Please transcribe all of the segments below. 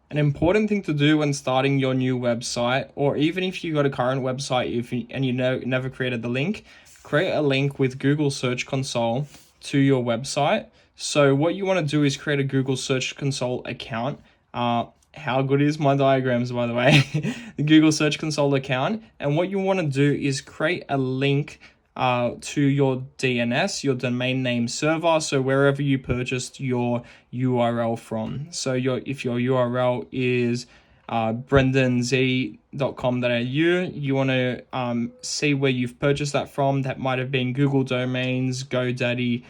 An important thing to do when starting your new website, or even if you got a current website and you never created the link, create a link with Google Search Console to your website. So what you want to do is create a Google Search Console account. How good is my diagrams, by the way? The Google Search Console account. And what you want to do is create a link to your DNS, your domain name server, so wherever you purchased your URL from. So if your URL is brendanz.com.au, you want to see where you've purchased that from. That might have been Google Domains, GoDaddy,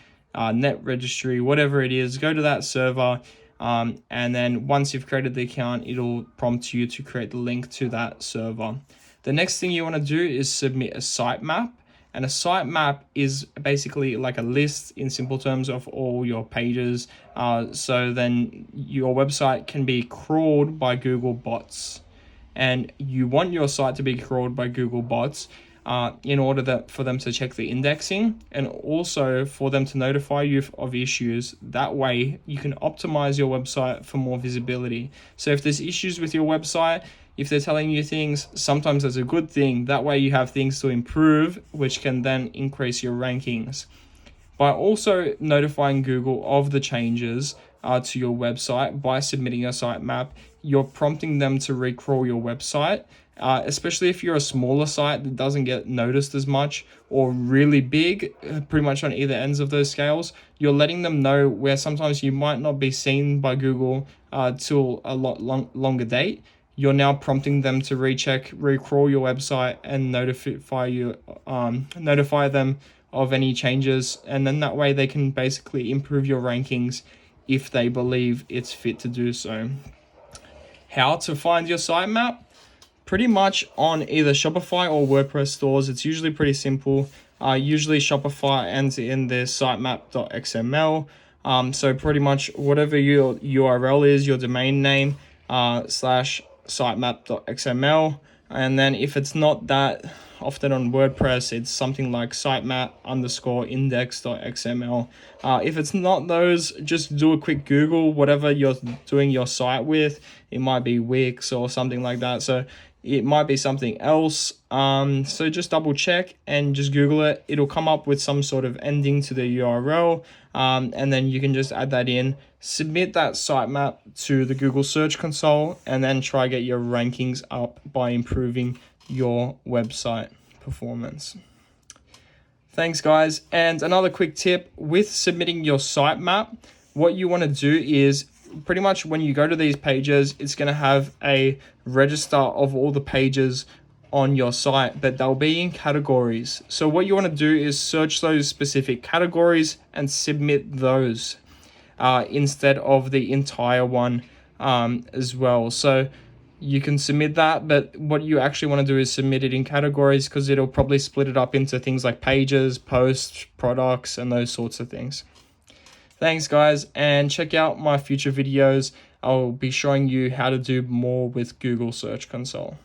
Net Registry, whatever it is. Go to that server, and then once you've created the account, it'll prompt you to create the link to that server. The next thing you want to do is submit a sitemap. And a sitemap is basically like a list, in simple terms, of all your pages. So then your website can be crawled by Google bots. And you want your site to be crawled by Google bots in order for them to check the indexing, and also for them to notify you of issues. That way you can optimize your website for more visibility. So if there's issues with your website, if they're telling you things, sometimes that's a good thing. That way you have things to improve, which can then increase your rankings. By also notifying Google of the changes to your website by submitting a sitemap, you're prompting them to recrawl your website, especially if you're a smaller site that doesn't get noticed as much, or really big, pretty much on either ends of those scales. You're letting them know where sometimes you might not be seen by Google till a lot longer date. You're now prompting them to recheck, recrawl your website, and notify them of any changes, and then that way they can basically improve your rankings if they believe it's fit to do so. How to find your sitemap? Pretty much on either Shopify or WordPress stores. It's usually pretty simple. Usually Shopify ends in their sitemap.xml. So pretty much whatever your URL is, your domain name slash sitemap.xml, and then if it's not that, often on WordPress it's something like sitemap_index.xml. If it's not those, just do a quick Google whatever you're doing your site with. It might be Wix or something like that, so it might be something else. So just double check and just Google it. It'll come up with some sort of ending to the URL, and then you can just add that in, submit that sitemap to the Google Search Console, and then try get your rankings up by improving your website performance. Thanks, guys. And another quick tip with submitting your sitemap, what you want to do is pretty much when you go to these pages, it's going to have a register of all the pages on your site, but they'll be in categories. So what you want to do is search those specific categories and submit those instead of the entire one as well. So you can submit that, but what you actually want to do is submit it in categories, because it'll probably split it up into things like pages, posts, products, and those sorts of things. Thanks, guys, and check out my future videos. I'll be showing you how to do more with Google Search Console.